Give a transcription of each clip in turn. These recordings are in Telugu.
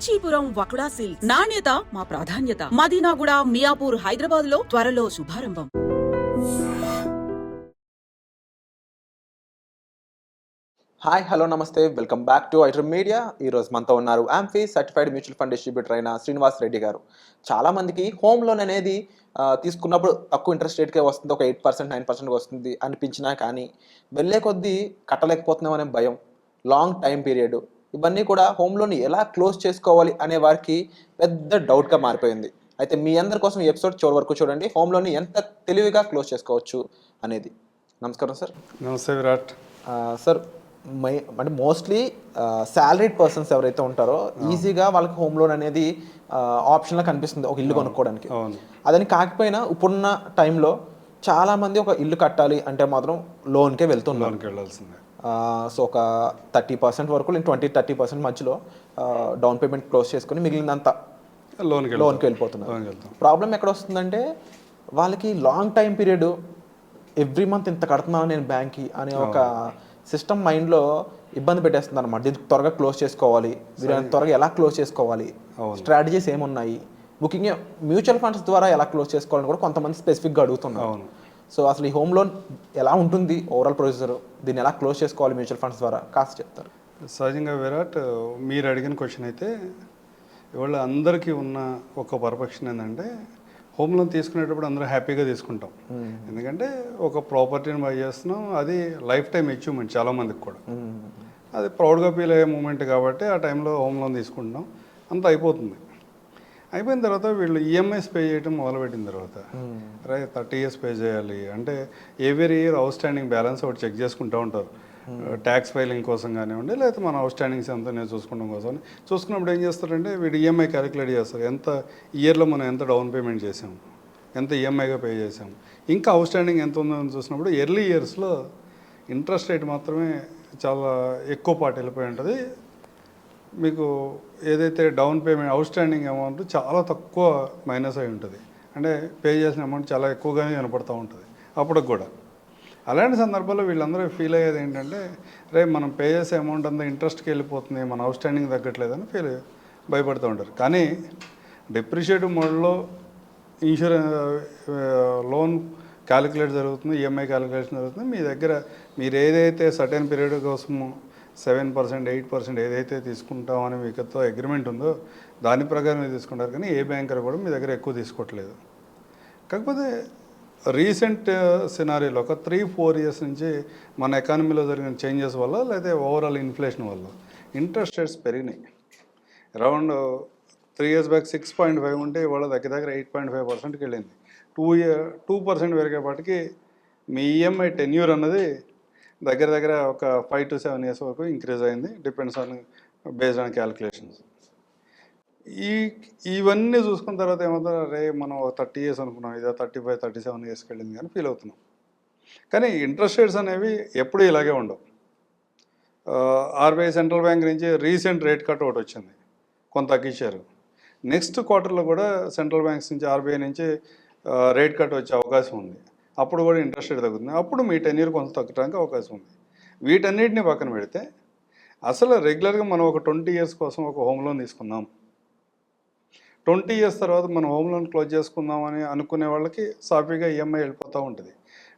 కాంచీపురం వకుడా సిల్క్స్ నాణ్యత మా ప్రాధాన్యత. మదీనాగూడ, మియాపూర్, హైదరాబాద్ లో త్వరలో శుభారంభం. హాయ్ హలో నమస్తే, welcome back to iDream media. ఈరోజు మనతో ఉన్నారు amphi certified mutual fund distributor అయిన శ్రీనివాస్ రెడ్డి గారు. చాలామందికి హోమ్ లోన్ అనేది తీసుకున్నప్పుడు తక్కువ ఇంట్రెస్ట్ రేట్కే వస్తుంది, ఒక 8% 9% వస్తుంది అనిపించినా కానీ వెళ్ళే కొద్దీ కట్టలేకపోతున్నాం అనే భయం, లాంగ్ టైం పీరియడ్, ఇవన్నీ కూడా హోమ్ లోన్ ఎలా క్లోజ్ చేసుకోవాలి అనే వారికి పెద్ద డౌట్గా మారిపోయింది. అయితే మీ అందరి కోసం ఈ ఎపిసోడ్ చివరి వరకు చూడండి, హోమ్ లోన్ ఎంత తెలివిగా క్లోజ్ చేసుకోవచ్చు అనేది. నమస్కారం సార్. నమస్తే విరాట్. సార్, అంటే మోస్ట్లీ శాలరీడ్ పర్సన్స్ ఎవరైతే ఉంటారో ఈజీగా వాళ్ళకి హోమ్ లోన్ అనేది ఆప్షన్లా కనిపిస్తుంది ఒక ఇల్లు కొనుక్కోవడానికి. అదని కాకపోయినా ఇప్పుడున్న టైంలో చాలామంది ఒక ఇల్లు కట్టాలి అంటే మాత్రం లోన్కే వెళ్తున్నారు. సో ఒక 30% వరకు, 20-30% మధ్యలో డౌన్ పేమెంట్ క్లోజ్ చేసుకుని మిగిలినంత లోన్కి వెళ్ళిపోతున్నారు. ప్రాబ్లం ఎక్కడ వస్తుందంటే వాళ్ళకి long time period, every month ఇంత కడుతున్నాను నేను బ్యాంక్కి అనే ఒక సిస్టమ్ మైండ్లో ఇబ్బంది పెట్టేస్తుంది అనమాట. దీనికి త్వరగా క్లోజ్ చేసుకోవాలి, త్వరగా ఎలా క్లోజ్ చేసుకోవాలి, స్ట్రాటజీస్ ఏమున్నాయి, ముఖ్యంగా మ్యూచువల్ ఫండ్స్ ద్వారా ఎలా క్లోజ్ చేసుకోవాలని కూడా కొంతమంది స్పెసిఫిక్గా అడుగుతున్నారు. సో అసలు ఈ హోమ్ లోన్ ఎలా ఉంటుంది, ఓవరాల్ ప్రొసీజర్, దీన్ని ఎలా క్లోజ్ చేసుకోవాలి మ్యూచువల్ ఫండ్స్ ద్వారా కాస్త చెప్తారు? సహజంగా విరాట్, మీరు అడిగిన క్వశ్చన్ అయితే ఇవాళ అందరికీ ఉన్న ఒక పర్ఫెక్షన్ ఏంటంటే హోమ్ లోన్ తీసుకునేటప్పుడు అందరూ హ్యాపీగా తీసుకుంటాం. ఎందుకంటే ఒక ప్రాపర్టీని బై చేస్తున్నాం, అది లైఫ్ టైం అచీవ్మెంట్ చాలామందికి కూడా. అది ప్రౌడ్గా ఫీల్ అయ్యే మూమెంట్ కాబట్టి ఆ టైంలో హోమ్ లోన్ తీసుకుంటున్నాం, అంత అయిపోతుంది. అయిపోయిన తర్వాత వీళ్ళు ఈఎంఐస్ పే చేయడం మొదలుపెట్టిన తర్వాత 30 years పే చేయాలి అంటే every year out standing balance ఒకటి చెక్ చేసుకుంటూ ఉంటారు. ట్యాక్స్ ఫైలింగ్ కోసం కానివ్వండి, లేకపోతే మన అవుట్ స్టాండింగ్స్ ఎంత నేను చూసుకోవడం కోసం. చూసుకున్నప్పుడు ఏం చేస్తారంటే వీడు ఈఎంఐ క్యాలిక్యులేట్ చేస్తారు. ఎంత ఇయర్లో మనం ఎంత డౌన్ పేమెంట్ చేసాము, ఎంత ఈఎంఐగా పే చేసాము, ఇంకా అవుట్ స్టాండింగ్ ఎంత ఉందని చూసినప్పుడు ఎర్లీ ఇయర్స్లో ఇంట్రెస్ట్ రేట్ మాత్రమే చాలా ఎక్కువ పాటు వెళ్ళిపోయి ఉంటుంది. మీకు ఏదైతే down payment out standing amount చాలా తక్కువ మైనస్ అయి ఉంటుంది. అంటే పే చేసిన అమౌంట్ చాలా ఎక్కువగానే కనపడుతూ ఉంటుంది అప్పటికి కూడా. అలాంటి సందర్భాల్లో వీళ్ళందరూ ఫీల్ అయ్యేది ఏంటంటే రేపు మనం పే చేసే అమౌంట్ అంతా ఇంట్రెస్ట్కి వెళ్ళిపోతుంది, మన అవుట్ స్టాండింగ్ తగ్గట్లేదని భయపడుతూ ఉంటారు. కానీ డిప్రిషియేటివ్ మోడ్లో లోన్ క్యాలిక్యులేట్ జరుగుతుంది, ఈఎంఐ క్యాలిక్యులేషన్ జరుగుతుంది. మీ దగ్గర మీరు ఏదైతే సర్టెన్ పీరియడ్ కోసము 7%, 8% ఏదైతే తీసుకుంటామని మీకుతో అగ్రిమెంట్ ఉందో దాని ప్రకారం మీరు తీసుకుంటారు. కానీ ఏ బ్యాంకర్ కూడా మీ దగ్గర ఎక్కువ తీసుకోవట్లేదు. కాకపోతే రీసెంట్ సినారీలో ఒక 3-4 years నుంచి మన ఎకానమీలో జరిగిన చేంజెస్ వల్ల, లేకపోతే ఓవరాల్ ఇన్ఫ్లేషన్ వల్ల ఇంట్రెస్ట్ రేట్స్ పెరిగినాయి. అరౌండ్ 3 years బ్యాక్ 6.5 ఉంటే ఇవాళ దగ్గర 8.5%కి వెళ్ళింది. 2% పెరిగేపాటికి మీ ఈఎంఐ టెన్యూర్ అన్నది దగ్గర ఒక 5 to 7 years వరకు ఇంక్రీజ్ అయింది, depends on based on calculations. ఇవన్నీ చూసుకున్న తర్వాత ఏమవుతుందో రే మనం 30 years అనుకున్నాం, ఇదే 35-37 yearsకి వెళ్ళింది కానీ ఫీల్ అవుతున్నాం. కానీ ఇంట్రెస్ట్ రేట్స్ అనేవి ఎప్పుడూ ఇలాగే ఉండవు. ఆర్బీఐ సెంట్రల్ బ్యాంక్ నుంచి రీసెంట్ రేట్ కట్ ఒకటి వచ్చింది, కొంత తగ్గించారు. నెక్స్ట్ క్వార్టర్లో కూడా సెంట్రల్ బ్యాంక్స్ నుంచి, ఆర్బీఐ నుంచి రేట్ కట్ వచ్చే అవకాశం ఉంది. అప్పుడు కూడా ఇంట్రెస్ట్ రేట్ తగ్గుతుంది, అప్పుడు మీ 10 year కొంత తగ్గడానికి అవకాశం ఉంది. వీటన్నిటిని పక్కన పెడితే అసలు రెగ్యులర్గా మనం ఒక 20 years కోసం ఒక హోమ్ లోన్ తీసుకుందాం, 20 years తర్వాత మనం హోమ్ లోన్ క్లోజ్ చేసుకుందామని అనుకునే వాళ్ళకి సాఫీగా ఈఎంఐ వెళ్ళిపోతూ ఉంటుంది.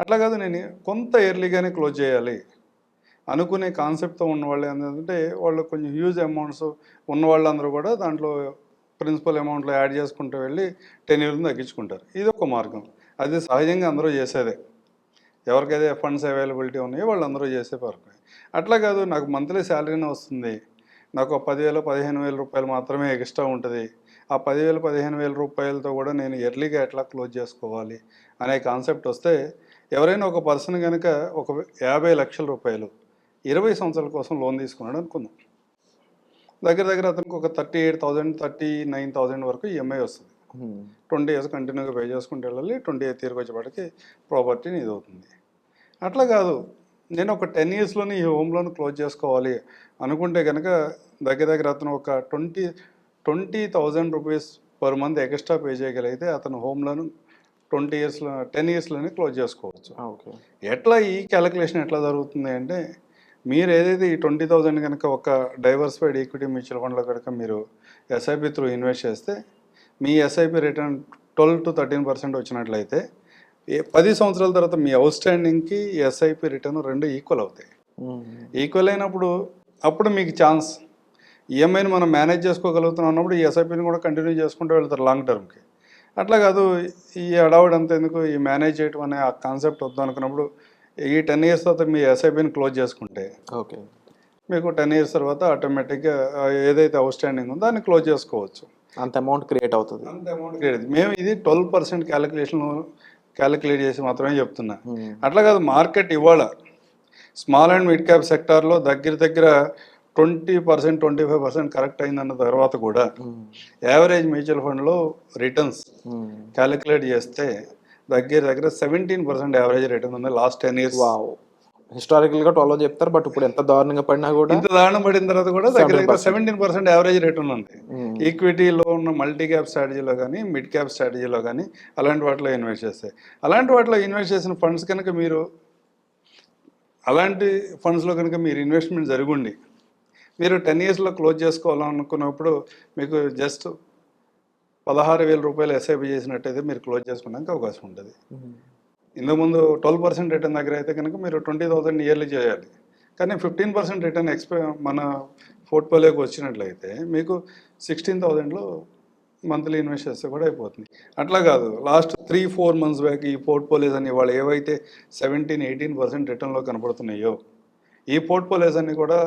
అట్లా కాదు, నేను కొంత ఎర్లీగానే క్లోజ్ చేయాలి అనుకునే కాన్సెప్ట్తో ఉన్న వాళ్ళు ఏంటంటే వాళ్ళు కొంచెం హ్యూజ్ అమౌంట్స్ ఉన్న వాళ్ళందరూ కూడా దాంట్లో ప్రిన్సిపల్ అమౌంట్లో యాడ్ చేసుకుంటూ వెళ్ళి 10 years తగ్గించుకుంటారు. ఇది ఒక మార్గం, అది సహజంగా అందరూ చేసేదే. ఎవరికైతే ఫండ్స్ అవైలబిలిటీ ఉన్నాయో వాళ్ళందరూ చేసే మార్గం. అట్లా కాదు, నాకు మంత్లీ శాలరీనే వస్తుంది, నాకు 10,000-15,000 రూపాయలు మాత్రమే ఎక్స్ట్రా ఉంటుంది, ఆ 10,000-15,000 రూపాయలతో కూడా నేను ఎర్లీగా ఎట్లా క్లోజ్ చేసుకోవాలి అనే కాన్సెప్ట్ వస్తే, ఎవరైనా ఒక పర్సన్ కనుక ఒక 50 లక్షల రూపాయలు 20 సంవత్సరాల కోసం లోన్ తీసుకున్నాడు అనుకుందాం, దగ్గర అతనికి ఒక 38,000-39,000 వరకు ఈఎంఐ వస్తుంది. 20 years కంటిన్యూగా పే చేసుకుంటూ వెళ్ళాలి, 28th yearకి వచ్చేపాటికి ప్రాపర్టీని ఇది అవుతుంది. అట్లా కాదు, నేను ఒక 10 yearsలోనే ఈ హోమ్ లోన్ క్లోజ్ చేసుకోవాలి అనుకుంటే కనుక దగ్గర అతను ఒక 20,000 rupees per month extra pay చేయగలిగితే అతను హోమ్ లోన్ 10 yearsలోనే క్లోజ్ చేసుకోవచ్చు. ఎట్లా ఈ క్యాలిక్యులేషన్ ఎట్లా జరుగుతుంది అంటే, మీరు ఏదైతే ఈ 20,000 కనుక ఒక డైవర్సిఫైడ్ ఈక్విటీ మ్యూచువల్ ఫండ్లో కనుక మీరు ఎస్ఐపి త్రూ ఇన్వెస్ట్ చేస్తే మీ ఎస్ఐపి రిటర్న్ 12 to 13% వచ్చినట్లయితే 10 సంవత్సరాల తర్వాత మీ అవుట్ స్టాండింగ్కి ఎస్ఐపి రిటర్న్ రెండు ఈక్వల్ అవుతాయి. ఈక్వల్ అయినప్పుడు అప్పుడు మీకు ఛాన్స్ ఈఎంఐని మనం మేనేజ్ చేసుకోగలుగుతున్నాం అన్నప్పుడు ఈ ఎస్ఐపిని కూడా కంటిన్యూ చేసుకుంటూ వెళ్తారు లాంగ్ టర్మ్కి. అట్లా కాదు ఈ అడావుడు అంత ఎందుకు ఈ మేనేజ్ చేయడం అనే ఆ కాన్సెప్ట్ వద్దు అనుకున్నప్పుడు ఈ 10 years తర్వాత మీ ఎస్ఐపిని క్లోజ్ చేసుకుంటే ఓకే, మీకు 10 years తర్వాత ఆటోమేటిక్గా ఏదైతే అవుట్ స్టాండింగ్ ఉందో దాన్ని క్లోజ్ చేసుకోవచ్చు. అంత అమౌంట్ క్రియేట్ అవుతుంది. అంత అమౌంట్ క్రియేట్ మేము ఇది 12% క్యాలిక్యులేట్ చేసి మాత్రమే చెప్తున్నా. అట్లా కాదు మార్కెట్ ఇవాళ స్మాల్ అండ్ మిడ్ క్యాప్ సెక్టార్లో దగ్గర 20%, 25% కరెక్ట్ అయిందన్న తర్వాత కూడా యావరేజ్ మ్యూచువల్ ఫండ్లో రిటర్న్స్ క్యాలిక్యులేట్ చేస్తే దగ్గర 17% యావరేజ్ రిటర్న్ ఉంది లాస్ట్ 10 years. వావ్, హిస్టారికల్ గా 12 చెప్తారు, బట్ ఇప్పుడు ఎంత దారుణంగా పడినా కూడా ఇంత దారుణం పడిన తర్వాత కూడా దగ్గర 17% యావరేజ్ రిటర్న్ ఉంది. ఈక్విటీలో ఉన్న మల్టీ క్యాప్ స్ట్రాటజీలో కానీ మిడ్ క్యాప్ స్ట్రాటజీలో కానీ అలాంటి వాటిలో ఇన్వెస్ట్ చేస్తాయి. అలాంటి వాటిలో ఇన్వెస్ట్ చేసిన ఫండ్స్ కనుక మీరు అలాంటి ఫండ్స్లో కనుక మీరు ఇన్వెస్ట్మెంట్ జరుగుండి మీరు 10 yearsలో క్లోజ్ చేసుకోవాలనుకున్నప్పుడు మీకు జస్ట్ 16,000 రూపాయలు ఎస్ఐపి చేసినట్టయితే మీరు క్లోజ్ చేసుకోవడానికి అవకాశం ఉంటుంది. ఇంతకుముందు 12% రిటర్న్ దగ్గర అయితే కనుక మీరు 20,000 ఇయర్లీ చేయాలి. కానీ 15% రిటర్న్ మన పోర్ట్ఫోలియోకి వచ్చినట్లయితే మీకు 16,000లో మంత్లీ ఇన్వెస్ట్ చేస్తే కూడా అయిపోతుంది. అట్లా కాదు లాస్ట్ 3-4 months బ్యాక్ ఈ పోర్ట్ఫోలియోస్ అన్ని వాళ్ళు ఏవైతే 17-18% రిటర్న్లో కనపడుతున్నాయో ఈ పోర్ట్ఫోలియోస్ అన్ని కూడా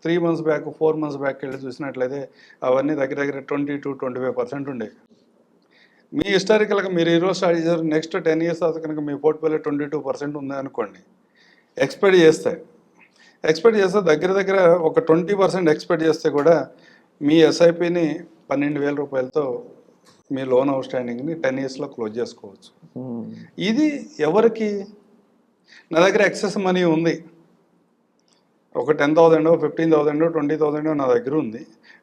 3 months బ్యాక్ 4 months బ్యాక్ వెళ్ళి చూసినట్లయితే అవన్నీ దగ్గర 20-25% ఉండేవి. మీ హిస్టారికల్గా మీరు ఈరోజు స్టార్ట్ చేశారు, నెక్స్ట్ 10 years తర్వాత కనుక మీ పోర్ట్ఫోలియో 22% ఉంది అనుకోండి, ఎక్స్పెక్ట్ చేస్తే దగ్గర ఒక 20% ఎక్స్పెక్ట్ చేస్తే కూడా మీ ఎస్ఐపిని 12,000 రూపాయలతో మీ లోన్ అవుట్ స్టాండింగ్ని 10 yearsలో క్లోజ్ చేసుకోవచ్చు. ఇది ఎవరికి? నా దగ్గర ఎక్సెస్ మనీ ఉంది, ఒక 10,000, 15,000, 20,000 నా దగ్గర ఉంది,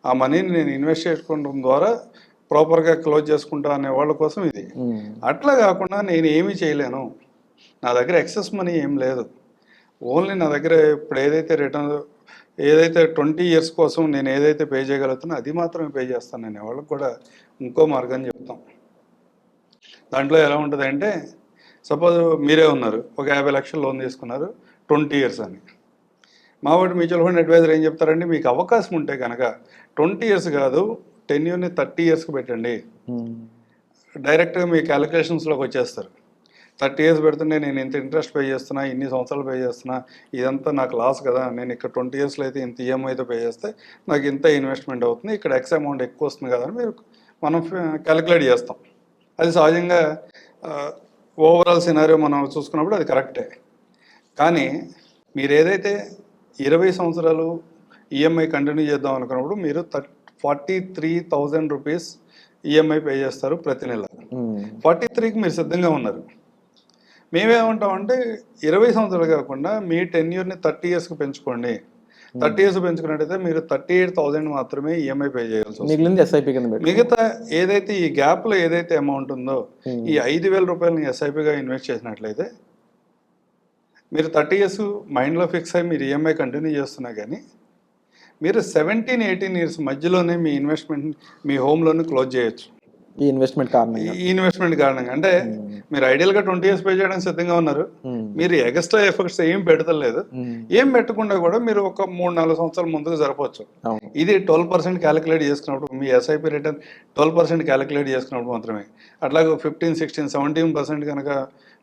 ఆ మనీని నేను ఇన్వెస్ట్ చేసుకోవడం ద్వారా ప్రాపర్గా క్లోజ్ చేసుకుంటా అనే వాళ్ళ కోసం ఇది. అట్లా కాకుండా నేను ఏమీ చేయలేను, నా దగ్గర ఎక్సెస్ మనీ ఏం లేదు, ఓన్లీ నా దగ్గర ఇప్పుడు ఏదైతే 20 years కోసం నేను ఏదైతే పే చేయగలుగుతానో అది మాత్రమే పే చేస్తాను అనే వాళ్ళకి కూడా ఇంకో మార్గం చెప్తాం. దాంట్లో ఎలా ఉంటుంది అంటే, సపోజ్ మీరే ఉన్నారు, ఒక 50 లక్షలు లోన్ తీసుకున్నారు 20 years అని. మావాడి మ్యూచువల్ ఫండ్ అడ్వైజర్ ఏం చెప్తారండి, మీకు అవకాశం ఉంటే కనుక 20 years కాదు టెన్యూర్ని 30 yearsకి పెట్టండి, డైరెక్ట్గా మీ క్యాలిక్యులేషన్స్లోకి వచ్చేస్తారు. 30 years పెడుతుంటే నేను ఇంత ఇంట్రెస్ట్ పే చేస్తున్నా, ఇన్ని సంవత్సరాలు పే చేస్తున్నా, ఇదంతా నాకు లాస్ కదా, నేను ఇక్కడ 20 yearsలో అయితే ఇంత ఈఎంఐతో పే చేస్తే నాకు ఇంత ఇన్వెస్ట్మెంట్ అవుతుంది, ఇక్కడ ఎక్స్ అమౌంట్ ఎక్కువ వస్తుంది కదా అని మనం క్యాలిక్యులేట్ చేస్తాం. అది సహజంగా ఓవరాల్ సినారియో మనం చూసుకున్నప్పుడు అది కరెక్టే. కానీ మీరు ఏదైతే 20 సంవత్సరాలు ఈఎంఐ కంటిన్యూ చేద్దాం అనుకున్నప్పుడు మీరు 43,000 రూపీస్ ఈఎంఐ పే చేస్తారు ప్రతి నెల. 43కి మీరు సిద్ధంగా ఉన్నారు. మేమేమంటామంటే 20 సంవత్సరాలు కాకుండా మీ టెన్యూర్ని 30 yearsకి పెంచుకోండి. 30 years పెంచుకున్నట్టయితే మీరు 38,000 మాత్రమే ఈఎంఐ పే చేయాల్సి వస్తుంది. మిగతా ఏదైతే ఈ గ్యాప్లో ఏదైతే అమౌంట్ ఉందో ఈ 5,000 రూపాయలని ఎస్ఐపిగా ఇన్వెస్ట్ చేసినట్లయితే మీరు 30 years మైండ్లో ఫిక్స్ అయ్యి మీరు ఈఎంఐ కంటిన్యూ చేస్తున్నా కానీ మీరు 17-18 years మధ్యలోనే మీ ఇన్వెస్ట్మెంట్ మీ హోమ్ లోన్ క్లోజ్ చేయొచ్చు. ఈ ఇన్వెస్ట్మెంట్ కారణంగా అంటే మీరు ఐడియల్గా 20 years పే చేయడానికి సిద్ధంగా ఉన్నారు, మీరు ఎక్స్ట్రా ఎఫర్ట్స్ ఏం పెడతలేదు, ఏం పెట్టకుండా కూడా మీరు ఒక 3-4 సంవత్సరాల ముందుకు జరపవచ్చు. ఇది 12% క్యాలిక్యులేట్ చేసుకున్నప్పుడు, మీ ఎస్ఐపి రిటర్న్ 12% క్యాలిక్యులేట్ చేసుకున్నప్పుడు మాత్రమే. అట్లాగే 15, 16, 17% కనుక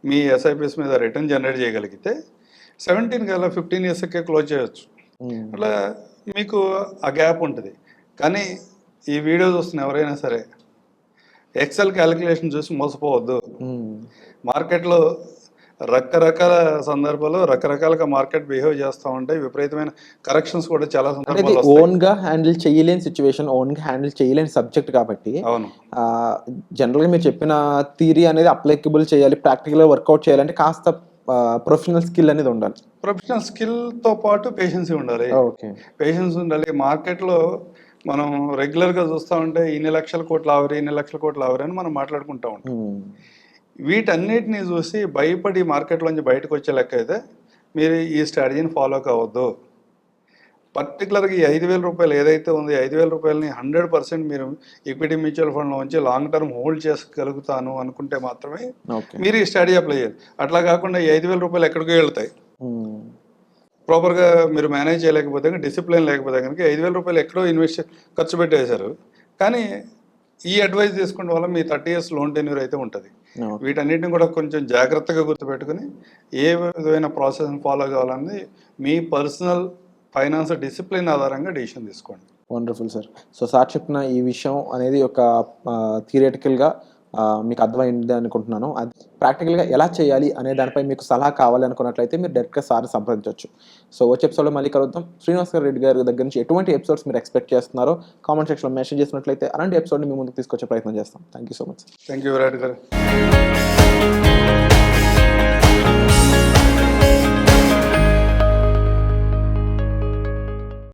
మీ ఎస్ఐపిస్ మీద రిటర్న్ జనరేట్ చేయగలిగితే 17 కల్లా 15 yearsకే క్లోజ్ చేయొచ్చు. అట్లా మీకు ఆ గ్యాప్ ఉంటుంది. కానీ ఈ వీడియో చూస్తున్న ఎవరైనా సరే ఎక్సెల్ క్యాలిక్యులేషన్ చూసి మోసపోవద్దు. మార్కెట్లో రకరకాల సందర్భాల్లో రకరకాలుగా మార్కెట్ బిహేవ్ చేస్తూ ఉంటాయి, విపరీతమైన కరెక్షన్స్ కూడా చాలా సందర్భాలు ఓన్గా హ్యాండిల్ చేయలేని సిచ్యువేషన్, ఓన్గా హ్యాండిల్ చేయలేని సబ్జెక్ట్ కాబట్టి అవును జనరల్గా మీరు చెప్పిన థియరీ అనేది అప్లికబుల్ చేయాలి, ప్రాక్టికల్గా వర్కౌట్ చేయాలంటే కాస్త ప్రొఫెషనల్ స్కిల్ అనేది ఉండాలి. ప్రొఫెషనల్ స్కిల్తో పాటు పేషెన్సీ ఉండాలి. పేషెన్స్ ఉండాలి. మార్కెట్లో మనం రెగ్యులర్గా చూస్తూ ఉంటే ఇన్ని లక్షల కోట్లు ఆవరి అని మనం మాట్లాడుకుంటూ ఉంటాం. వీటన్నిటిని చూసి భయపడి మార్కెట్లోంచి బయటకు వచ్చే లెక్క అయితే మీరు ఈ స్ట్రాటజీని ఫాలో కావద్దు. పర్టికులర్గా ఈ 5,000 రూపాయలు ఏదైతే ఉందో 5,000 రూపాయలని 100% మీరు ఈక్విటీ మ్యూచువల్ ఫండ్లో ఉంచి లాంగ్ టర్మ్ హోల్డ్ చేసుకోగలుగుతాను అనుకుంటే మాత్రమే ఓకే. మీరు ఈ స్టడీ అప్లై చేయాలి. అట్లా కాకుండా ఈ 5,000 రూపాయలు ఎక్కడికో వెళ్తాయి. ప్రాపర్గా మీరు మేనేజ్ చేయలేకపోతే కనుక, డిసిప్లిన్ లేకపోతే కనుక 5,000 రూపాయలు ఎక్కడో ఖర్చు పెట్టేశారు. కానీ ఈ అడ్వైస్ తీసుకోవడం వల్ల మీ 30 years లోన్ టెన్యూర్ అయితే ఉంటుంది. వీటన్నిటిని కూడా కొంచెం జాగ్రత్తగా గుర్తుపెట్టుకుని ఏ విధమైన ప్రాసెస్ని ఫాలో కావాలని మీ పర్సనల్ ఫైనాన్స్ డిసిప్లిన్ ఆధారంగా డెసిషన్ తీసుకోండి. Wonderful sir. సో సార్ చెప్పిన ఈ విషయం అనేది ఒక థియరిటికల్గా మీకు అర్థమైంది అనుకుంటున్నాను. అది ప్రాక్టికల్గా ఎలా చేయాలి అనే దానిపై మీకు సలహా కావాలి అనుకున్నట్లయితే మీరు డైరెక్ట్గా సార్ని సంప్రదించవచ్చు. సో వచ్చే ఎపిసోడ్లో మళ్ళీ కలుద్దాం. శ్రీనివాస్ రెడ్డి గారి దగ్గర నుంచి ఎటువంటి ఎపిసోడ్స్ మీరు ఎక్స్పెక్ట్ చేస్తున్నారో కామెంట్ సెక్షన్లో మెన్షన్ చేసినట్లయితే అలాంటి ఎపిసోడ్ని మీ ముందుకు తీసుకొచ్చే ప్రయత్నం చేస్తాం. Thank you so much. Thank you Virat గారు.